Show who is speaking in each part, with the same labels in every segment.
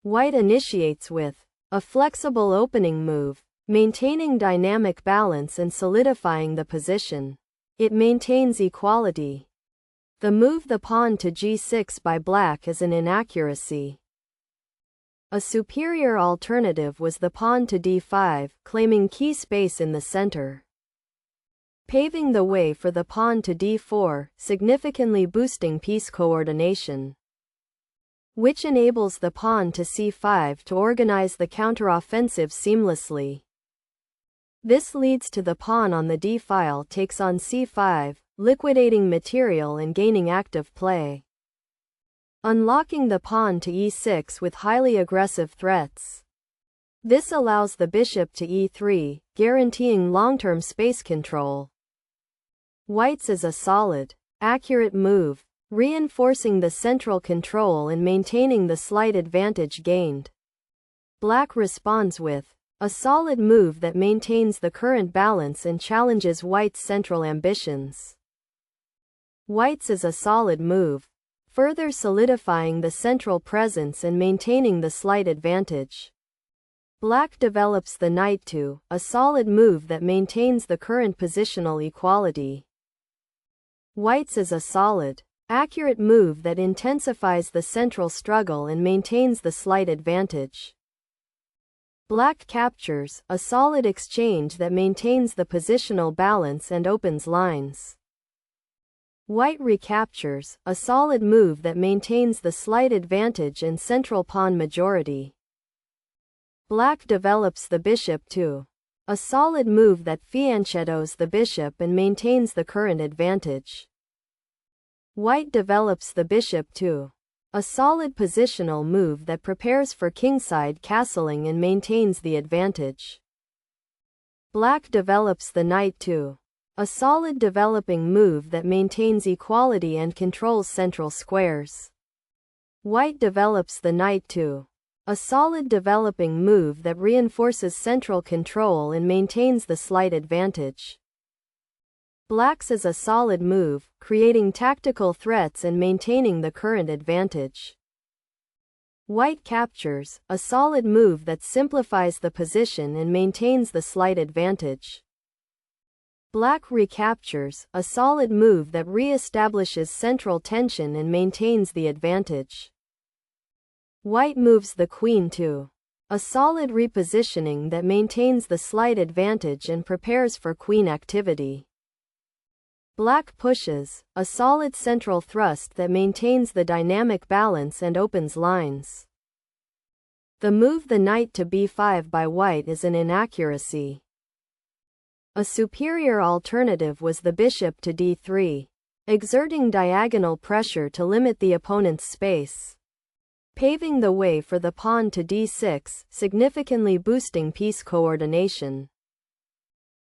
Speaker 1: White initiates with a flexible opening move, maintaining dynamic balance and solidifying the position. It maintains equality. The move the pawn to g6 by black is an inaccuracy. A superior alternative was the pawn to d5, claiming key space in the center, paving the way for the pawn to d4, significantly boosting piece coordination, which enables the pawn to c5 to organize the counteroffensive seamlessly. This leads to the pawn on the d-file takes on c5, liquidating material and gaining active play, unlocking the pawn to e6 with highly aggressive threats. This allows the bishop to e3, guaranteeing long-term space control. White's is a solid, accurate move, reinforcing the central control and maintaining the slight advantage gained. Black responds with a solid move that maintains the current balance and challenges White's central ambitions. White's is a solid move, further solidifying the central presence and maintaining the slight advantage. Black develops the knight to a solid move that maintains the current positional equality. White's is a solid, accurate move that intensifies the central struggle and maintains the slight advantage. Black captures a solid exchange that maintains the positional balance and opens lines. White recaptures a solid move that maintains the slight advantage and central pawn majority. Black develops the bishop to a solid move that fianchettos the bishop and maintains the current advantage. White develops the bishop to a solid positional move that prepares for kingside castling and maintains the advantage. Black develops the knight to a solid developing move that maintains equality and controls central squares. White develops the knight to a solid developing move that reinforces central control and maintains the slight advantage. Black's is a solid move, creating tactical threats and maintaining the current advantage. White captures a solid move that simplifies the position and maintains the slight advantage. Black recaptures a solid move that re-establishes central tension and maintains the advantage. White moves the queen to a solid repositioning that maintains the slight advantage and prepares for queen activity. Black pushes a solid central thrust that maintains the dynamic balance and opens lines. The move the knight to b5 by White is an inaccuracy. A superior alternative was the bishop to d3, exerting diagonal pressure to limit the opponent's space, paving the way for the pawn to d6, significantly boosting piece coordination,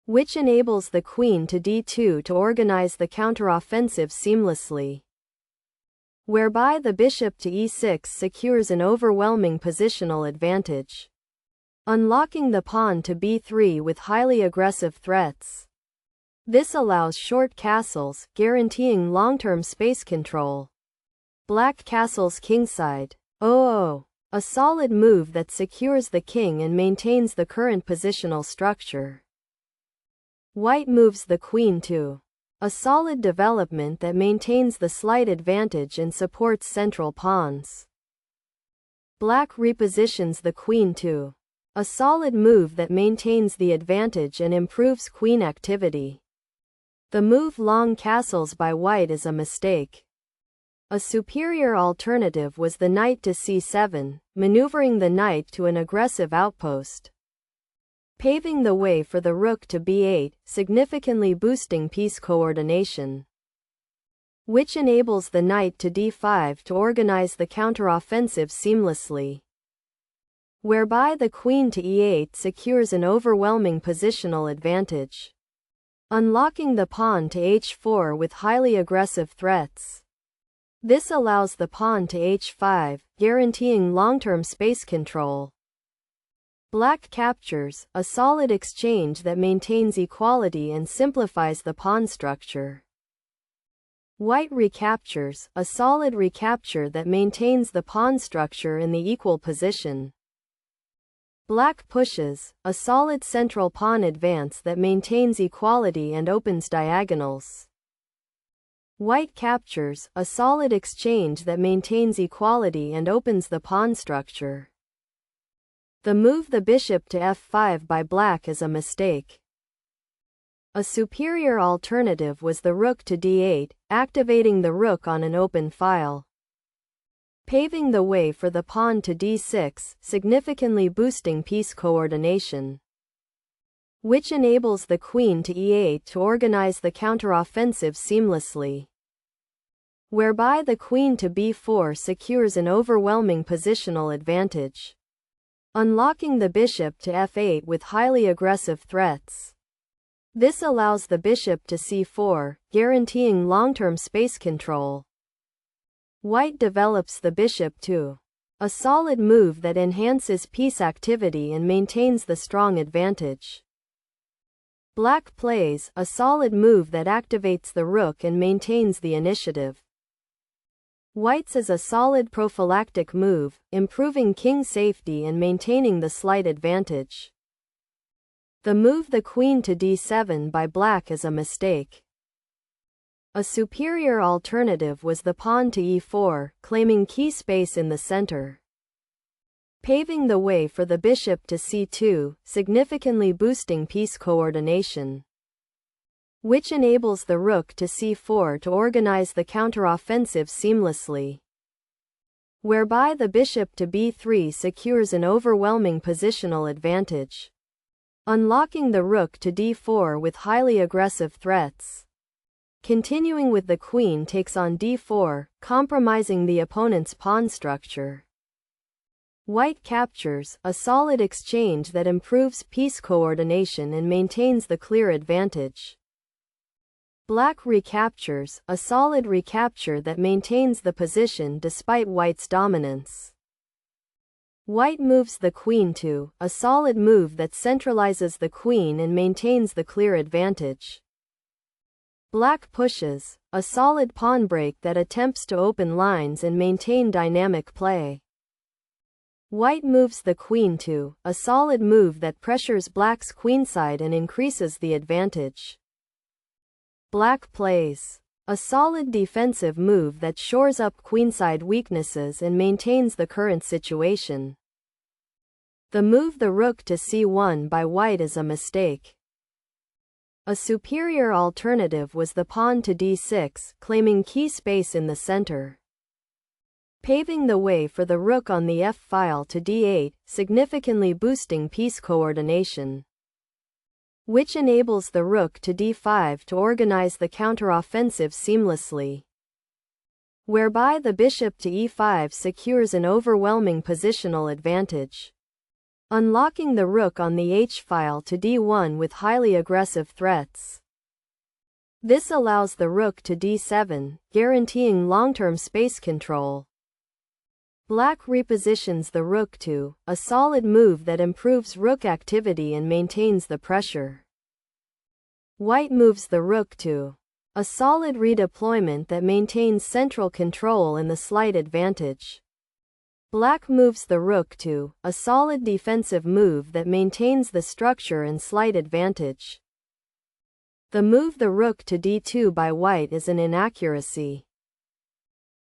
Speaker 1: which enables the queen to d2 to organize the counteroffensive seamlessly, whereby the bishop to e6 secures an overwhelming positional advantage, unlocking the pawn to b3 with highly aggressive threats. This allows short castles, guaranteeing long-term space control. Black castles kingside. A solid move that secures the king and maintains the current positional structure. White moves the queen to a solid development that maintains the slight advantage and supports central pawns. Black repositions the queen to a solid move that maintains the advantage and improves queen activity. The move long castles by White is a mistake. A superior alternative was the knight to c7, maneuvering the knight to an aggressive outpost, paving the way for the rook to b8, significantly boosting piece coordination, which enables the knight to d5 to organize the counteroffensive seamlessly, whereby the queen to e8 secures an overwhelming positional advantage, unlocking the pawn to h4 with highly aggressive threats. This allows the pawn to h5, guaranteeing long-term space control. Black captures a solid exchange that maintains equality and simplifies the pawn structure. White recaptures, a solid recapture that maintains the pawn structure in the equal position. Black pushes, a solid central pawn advance that maintains equality and opens diagonals. White captures, a solid exchange that maintains equality and opens the pawn structure. The move the bishop to f5 by black is a mistake. A superior alternative was the rook to d8, activating the rook on an open file, paving the way for the pawn to d6, significantly boosting piece coordination, which enables the queen to e8 to organize the counteroffensive seamlessly, whereby the queen to b4 secures an overwhelming positional advantage, unlocking the bishop to f8 with highly aggressive threats. This allows the bishop to c4, guaranteeing long-term space control. White develops the bishop to a solid move that enhances piece activity and maintains the strong advantage. Black plays a solid move that activates the rook and maintains the initiative. White's is a solid prophylactic move, improving king safety and maintaining the slight advantage. The move the queen to d7 by black is a mistake. A superior alternative was the pawn to e4, claiming key space in the center, paving the way for the bishop to c2, significantly boosting piece coordination, which enables the rook to c4 to organize the counteroffensive seamlessly, whereby the bishop to b3 secures an overwhelming positional advantage, unlocking the rook to d4 with highly aggressive threats. Continuing with the queen takes on d4, compromising the opponent's pawn structure. White captures, a solid exchange that improves piece coordination and maintains the clear advantage. Black recaptures, a solid recapture that maintains the position despite white's dominance. White moves the queen to a solid move that centralizes the queen and maintains the clear advantage. Black pushes, a solid pawn break that attempts to open lines and maintain dynamic play. White moves the queen to a solid move that pressures black's queenside and increases the advantage. Black plays a solid defensive move that shores up queenside weaknesses and maintains the current situation. The move the rook to c1 by white is a mistake. A superior alternative was the pawn to d6, claiming key space in the center, paving the way for the rook on the f-file to d8, significantly boosting piece coordination, which enables the rook to d5 to organize the counteroffensive seamlessly, whereby the bishop to e5 secures an overwhelming positional advantage, unlocking the rook on the h-file to d1 with highly aggressive threats. This allows the rook to d7, guaranteeing long-term space control. Black repositions the rook to a solid move that improves rook activity and maintains the pressure. White moves the rook to a solid redeployment that maintains central control and the slight advantage. Black moves the rook to a solid defensive move that maintains the structure and slight advantage. The move the rook to d2 by white is an inaccuracy.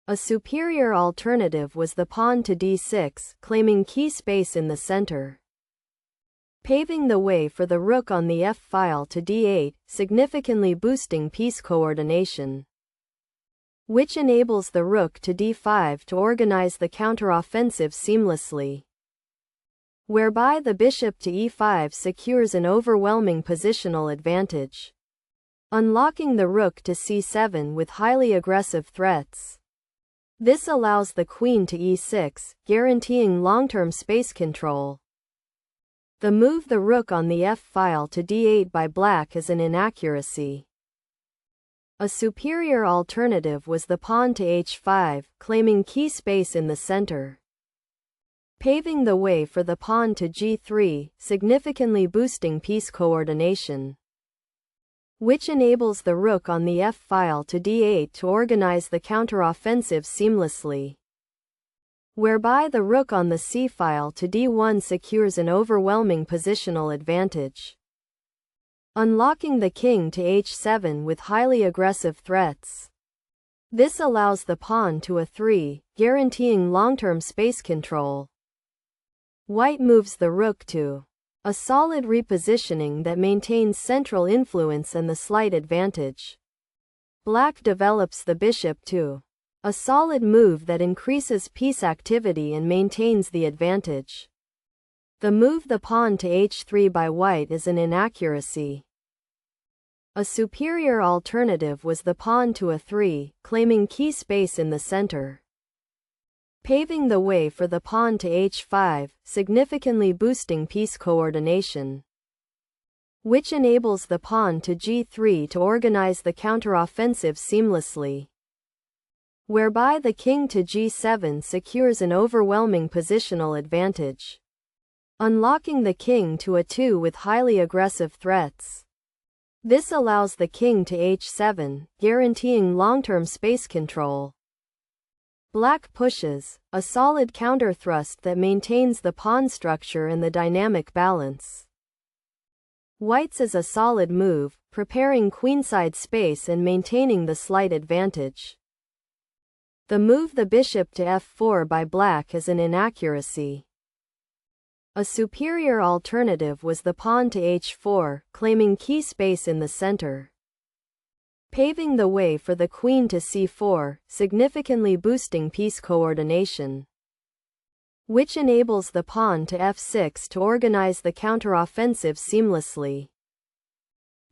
Speaker 1: A superior alternative was the pawn to d6, claiming key space in the center, paving the way for the rook on the f-file to d8, significantly boosting piece coordination, which enables the rook to d5 to organize the counteroffensive seamlessly, whereby the bishop to e5 secures an overwhelming positional advantage, unlocking the rook to c7 with highly aggressive threats. This allows the queen to e6, guaranteeing long-term space control. The move the rook on the f-file to d8 by black is an inaccuracy. A superior alternative was the pawn to h5, claiming key space in the center, paving the way for the pawn to g3, significantly boosting piece coordination, which enables the rook on the f-file to d8 to organize the counteroffensive seamlessly, whereby the rook on the c-file to d1 secures an overwhelming positional advantage, unlocking the king to h7 with highly aggressive threats. This allows the pawn to a3, guaranteeing long-term space control. White moves the rook to a solid repositioning that maintains central influence and the slight advantage. Black develops the bishop to a solid move that increases piece activity and maintains the advantage. The move the pawn to h3 by white is an inaccuracy. A superior alternative was the pawn to a3, claiming key space in the center, paving the way for the pawn to h5, significantly boosting piece coordination, which enables the pawn to g3 to organize the counteroffensive seamlessly, whereby the king to g7 secures an overwhelming positional advantage, unlocking the king to a2 with highly aggressive threats. This allows the king to h7, guaranteeing long-term space control. Black pushes, a solid counter-thrust that maintains the pawn structure and the dynamic balance. White's is a solid move, preparing queenside space and maintaining the slight advantage. The move the bishop to f4 by black is an inaccuracy. A superior alternative was the pawn to h4, claiming key space in the center, paving the way for the queen to c4, significantly boosting piece coordination, which enables the pawn to f6 to organize the counteroffensive seamlessly.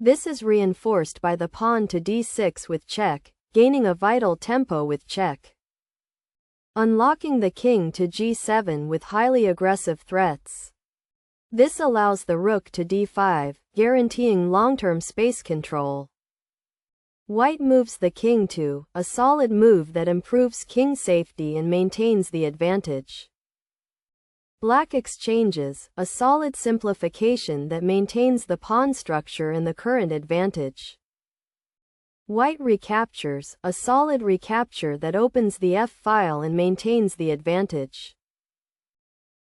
Speaker 1: This is reinforced by the pawn to d6 with check, gaining a vital tempo with check, unlocking the king to g7 with highly aggressive threats. This allows the rook to d5, guaranteeing long-term space control. White moves the king to a solid move that improves king safety and maintains the advantage. Black exchanges, a solid simplification that maintains the pawn structure and the current advantage. White recaptures, a solid recapture that opens the f-file and maintains the advantage.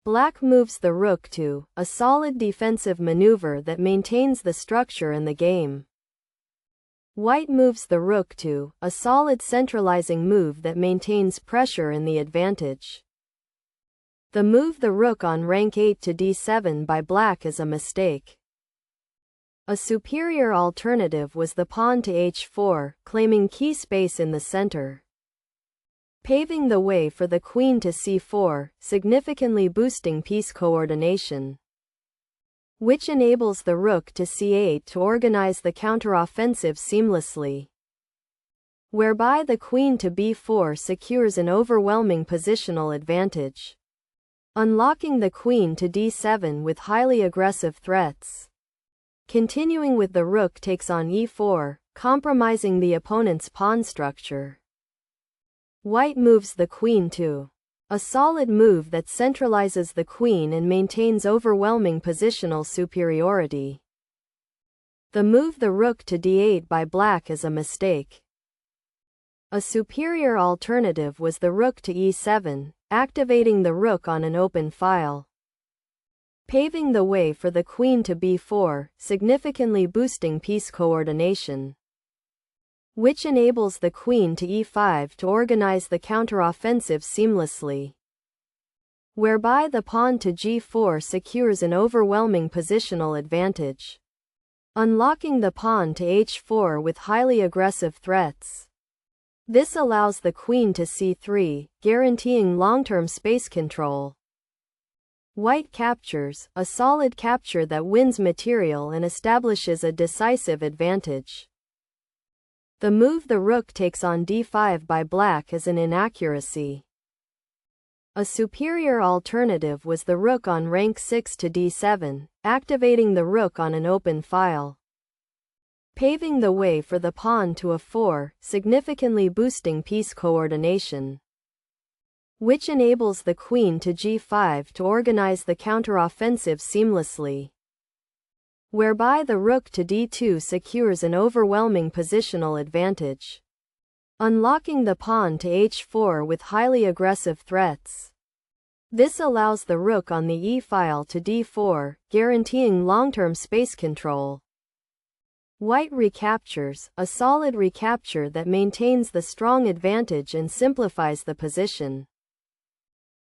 Speaker 1: Black moves the rook to a solid defensive maneuver that maintains the structure and the game. White moves the rook to a solid centralizing move that maintains pressure and the advantage. The move the rook on rank 8 to d7 by black is a mistake. A superior alternative was the pawn to h4, claiming key space in the center, paving the way for the queen to c4, significantly boosting piece coordination, which enables the rook to c8 to organize the counteroffensive seamlessly, whereby the queen to b4 secures an overwhelming positional advantage, unlocking the queen to d7 with highly aggressive threats. Continuing with the rook takes on e4, compromising the opponent's pawn structure. White moves the queen to a solid move that centralizes the queen and maintains overwhelming positional superiority. The move the rook to d8 by black is a mistake. A superior alternative was the rook to e7, activating the rook on an open file, paving the way for the queen to b4, significantly boosting piece coordination, which enables the queen to e5 to organize the counteroffensive seamlessly, whereby the pawn to g4 secures an overwhelming positional advantage, unlocking the pawn to h4 with highly aggressive threats. This allows the queen to c3, guaranteeing long-term space control. White captures, a solid capture that wins material and establishes a decisive advantage. The move the rook takes on d5 by black is an inaccuracy. A superior alternative was the rook on rank 6 to d7, activating the rook on an open file, paving the way for the pawn to a4, significantly boosting piece coordination, which enables the queen to g5 to organize the counteroffensive seamlessly, whereby the rook to d2 secures an overwhelming positional advantage, unlocking the pawn to h4 with highly aggressive threats. This allows the rook on the e-file to d4, guaranteeing long-term space control. White recaptures, a solid recapture that maintains the strong advantage and simplifies the position.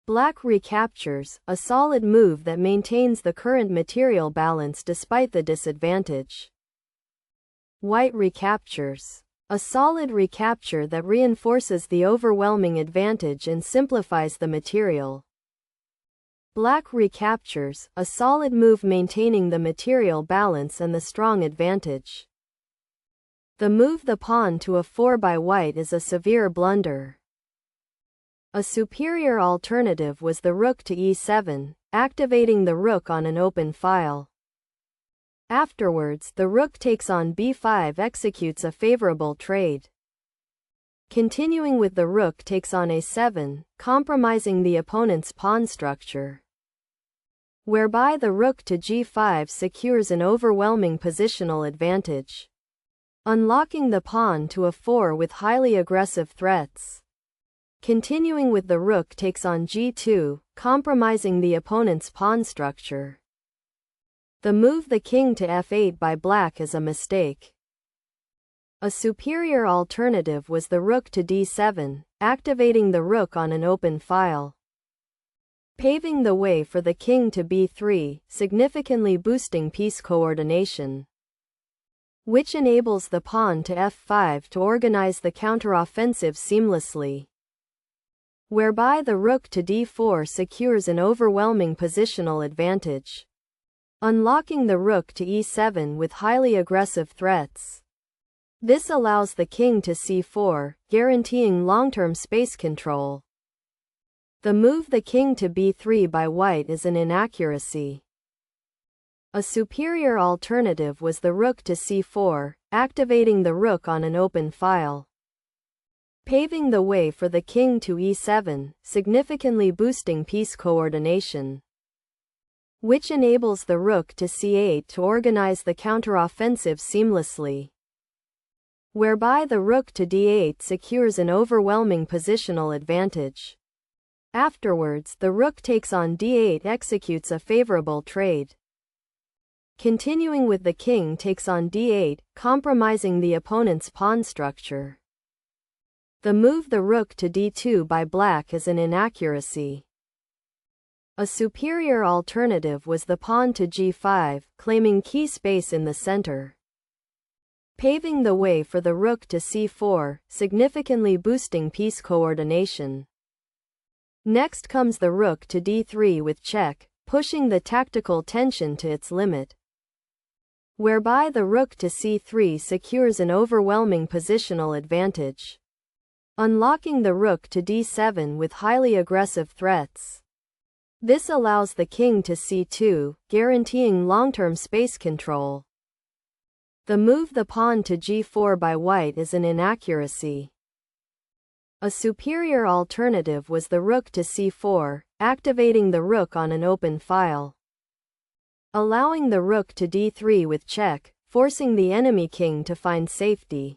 Speaker 1: Black recaptures, a solid move that maintains the current material balance despite the disadvantage. White recaptures, a solid recapture that reinforces the overwhelming advantage and simplifies the material. Black recaptures, a solid move maintaining the material balance and the strong advantage. The move the pawn to a4 by white is a severe blunder. A superior alternative was the rook to e7, activating the rook on an open file. Afterwards, the rook takes on b5, executes a favorable trade. Continuing with the rook takes on a7, compromising the opponent's pawn structure, whereby the rook to g5 secures an overwhelming positional advantage, unlocking the pawn to a4 with highly aggressive threats. Continuing with the rook takes on g2, compromising the opponent's pawn structure. The move the king to f8 by black is a mistake. A superior alternative was the rook to d7, activating the rook on an open file, paving the way for the king to b3, significantly boosting piece coordination, which enables the pawn to f5 to organize the counteroffensive seamlessly, whereby the rook to d4 secures an overwhelming positional advantage, unlocking the rook to e7 with highly aggressive threats. This allows the king to c4, guaranteeing long-term space control. The move the king to b3 by white is an inaccuracy. A superior alternative was the rook to c4, activating the rook on an open file, paving the way for the king to e7, significantly boosting piece coordination, which enables the rook to c8 to organize the counteroffensive seamlessly, whereby the rook to d8 secures an overwhelming positional advantage. Afterwards, the rook takes on d8, executes a favorable trade. Continuing with the king takes on d8, compromising the opponent's pawn structure. The move the rook to d2 by black is an inaccuracy. A superior alternative was the pawn to g5, claiming key space in the center, paving the way for the rook to c4, significantly boosting piece coordination. Next comes the rook to d3 with check, pushing the tactical tension to its limit, whereby the rook to c3 secures an overwhelming positional advantage, unlocking the rook to d7 with highly aggressive threats. This allows the king to c2, guaranteeing long-term space control. The move the pawn to g4 by white is an inaccuracy. A superior alternative was the rook to c4, activating the rook on an open file, allowing the rook to d3 with check, forcing the enemy king to find safety,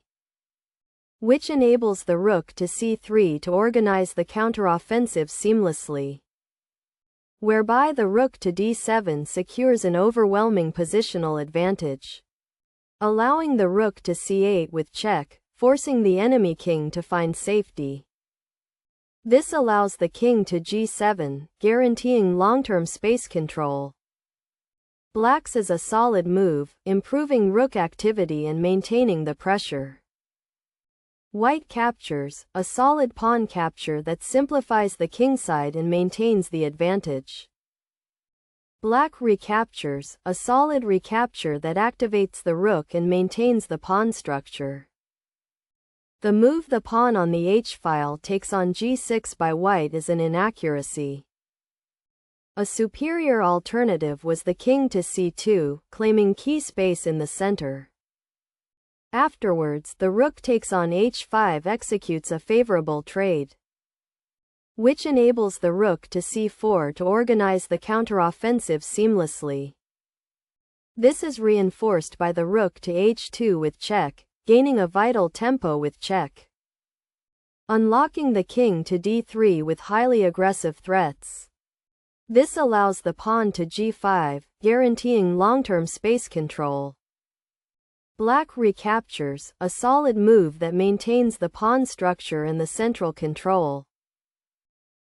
Speaker 1: which enables the rook to c3 to organize the counteroffensive seamlessly, whereby the rook to d7 secures an overwhelming positional advantage, allowing the rook to c8 with check, forcing the enemy king to find safety. This allows the king to g7, guaranteeing long-term space control. Black's is a solid move, improving rook activity and maintaining the pressure. White captures, a solid pawn capture that simplifies the kingside and maintains the advantage. Black recaptures, a solid recapture that activates the rook and maintains the pawn structure. The move the pawn on the h-file takes on g6 by white is an inaccuracy. A superior alternative was the king to c2, claiming key space in the center. Afterwards, the rook takes on h5, executes a favorable trade, which enables the rook to c4 to organize the counteroffensive seamlessly, This is reinforced by the rook to h2 with check, gaining a vital tempo with check. Unlocking the king to d3 with highly aggressive threats. This allows the pawn to g5, guaranteeing long-term space control. Black recaptures, a solid move that maintains the pawn structure and the central control.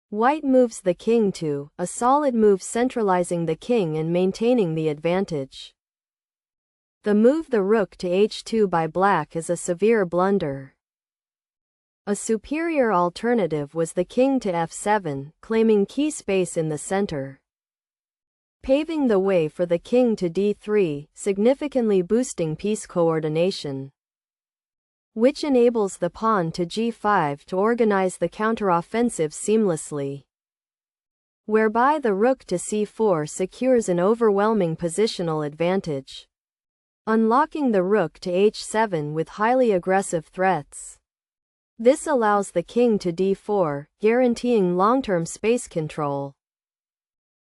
Speaker 1: White moves the king to, a solid move centralizing the king and maintaining the advantage. The move the rook to h2 by black is a severe blunder. A superior alternative was the king to f7, claiming key space in the center, paving the way for the king to d3, significantly boosting piece coordination, which enables the pawn to g5 to organize the counteroffensive seamlessly, whereby the rook to c4 secures an overwhelming positional advantage, unlocking the rook to h7 with highly aggressive threats. This allows the king to d4, guaranteeing long-term space control.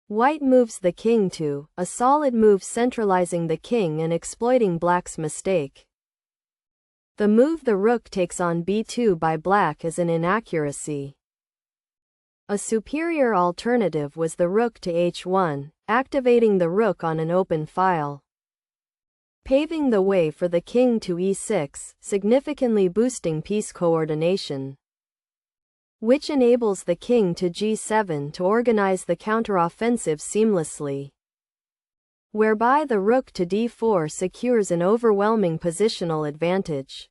Speaker 1: White moves the king to, a solid move centralizing the king and exploiting black's mistake. The move the rook takes on b2 by black is an inaccuracy. A superior alternative was the rook to h1, activating the rook on an open file, paving the way for the king to e6, significantly boosting piece coordination, which enables the king to g7 to organize the counteroffensive seamlessly, whereby the rook to d4 secures an overwhelming positional advantage,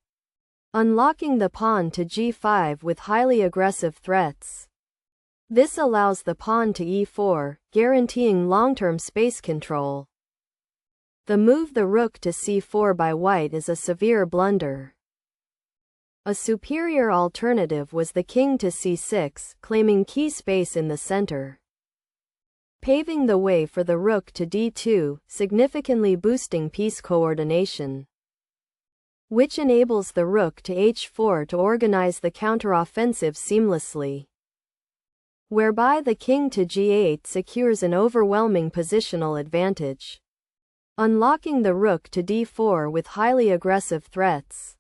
Speaker 1: unlocking the pawn to g5 with highly aggressive threats. This allows the pawn to e4, guaranteeing long-term space control. The move the rook to c4 by white is a severe blunder. A superior alternative was the king to c6, claiming key space in the center, paving the way for the rook to d2, significantly boosting piece coordination, which enables the rook to h4 to organize the counteroffensive seamlessly, whereby the king to g8 secures an overwhelming positional advantage, unlocking the rook to d4 with highly aggressive threats.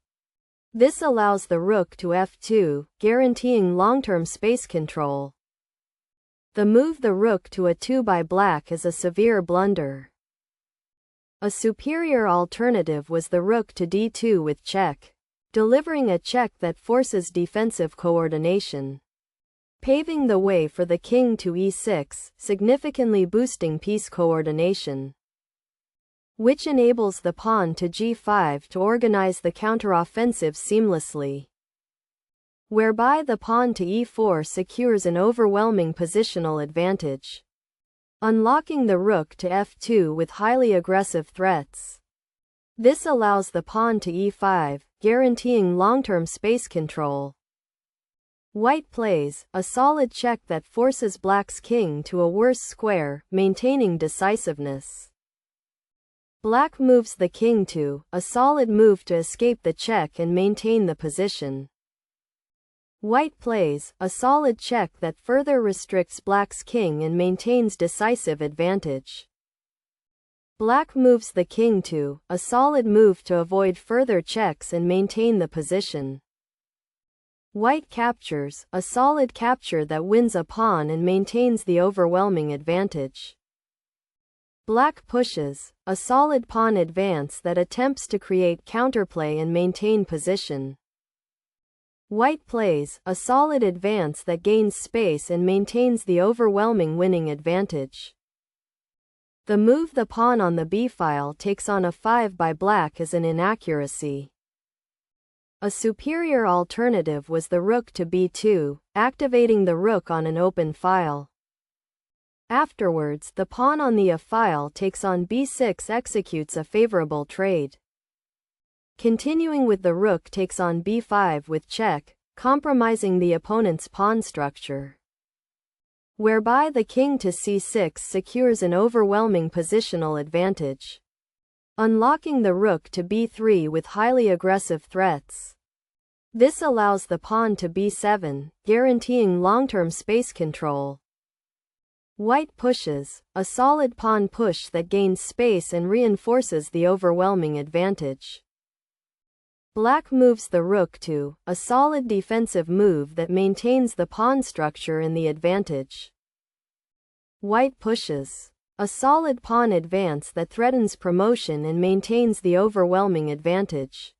Speaker 1: This allows the rook to f2, guaranteeing long-term space control. The move the rook to a2 by black is a severe blunder. A superior alternative was the rook to d2 with check, delivering a check that forces defensive coordination, paving the way for the king to e6, significantly boosting piece coordination, which enables the pawn to g5 to organize the counteroffensive seamlessly, whereby the pawn to e4 secures an overwhelming positional advantage, unlocking the rook to f2 with highly aggressive threats. This allows the pawn to e5, guaranteeing long-term space control. White plays a solid check that forces black's king to a worse square, maintaining decisiveness. Black moves the king to, a solid move to escape the check and maintain the position. White plays a solid check that further restricts black's king and maintains decisive advantage. Black moves the king to, a solid move to avoid further checks and maintain the position. White captures a solid capture that wins a pawn and maintains the overwhelming advantage. Black pushes a solid pawn advance that attempts to create counterplay and maintain position. White plays a solid advance that gains space and maintains the overwhelming winning advantage. The move the pawn on the b-file takes on a5 by black is an inaccuracy. A superior alternative was the rook to b2, activating the rook on an open file. Afterwards, the pawn on the a-file takes on b6, executes a favorable trade. Continuing with the rook takes on b5 with check, compromising the opponent's pawn structure, whereby the king to c6 secures an overwhelming positional advantage, unlocking the rook to b3 with highly aggressive threats. This allows the pawn to b7, guaranteeing long-term space control. White pushes, a solid pawn push that gains space and reinforces the overwhelming advantage. Black moves the rook to, a solid defensive move that maintains the pawn structure and the advantage. White pushes, a solid pawn advance that threatens promotion and maintains the overwhelming advantage.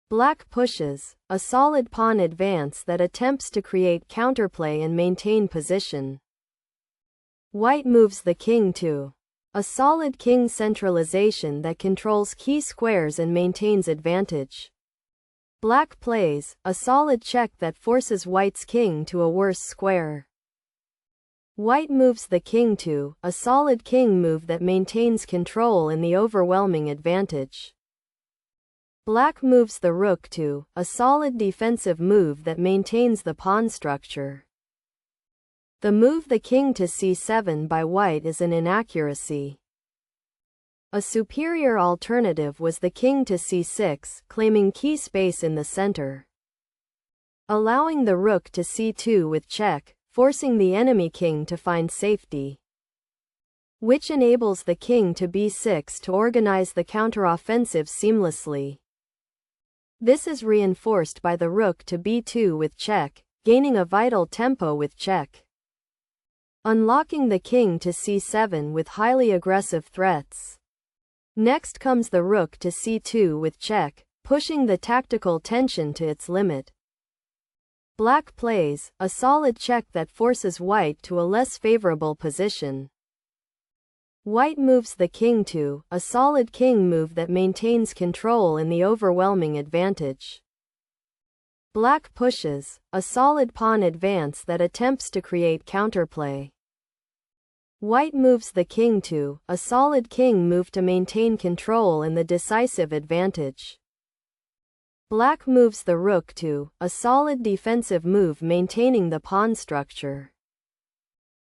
Speaker 1: Black pushes, a solid pawn advance that attempts to create counterplay and maintain position. White moves the king to, a solid king centralization that controls key squares and maintains advantage. Black plays, a solid check that forces White's king to a worse square. White moves the king to, a solid king move that maintains control and the overwhelming advantage. Black moves the rook to, a solid defensive move that maintains the pawn structure. The move the king to c7 by White is an inaccuracy. A superior alternative was the king to c6, claiming key space in the center. Allowing the rook to c2 with check, forcing the enemy king to find safety. Which enables the king to b6 to organize the counteroffensive seamlessly. This is reinforced by the rook to b2 with check, gaining a vital tempo with check. Unlocking the king to c7 with highly aggressive threats. Next comes the rook to c2 with check, pushing the tactical tension to its limit. Black plays, a solid check that forces White to a less favorable position. White moves the king to, a solid king move that maintains control and the overwhelming advantage. Black pushes, a solid pawn advance that attempts to create counterplay. White moves the king to, a solid king move to maintain control and the decisive advantage. Black moves the rook to, a solid defensive move maintaining the pawn structure.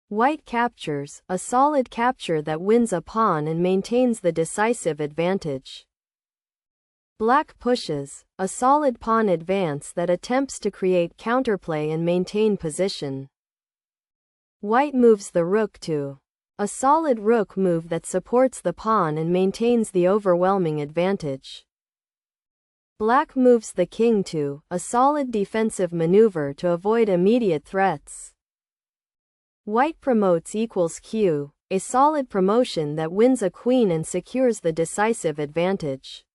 Speaker 1: White captures, a solid capture that wins a pawn and maintains the decisive advantage. Black pushes, a solid pawn advance that attempts to create counterplay and maintain position. White moves the rook to, a solid rook move that supports the pawn and maintains the overwhelming advantage. Black moves the king to, a solid defensive maneuver to avoid immediate threats. White promotes equals q, a solid promotion that wins a queen and secures the decisive advantage.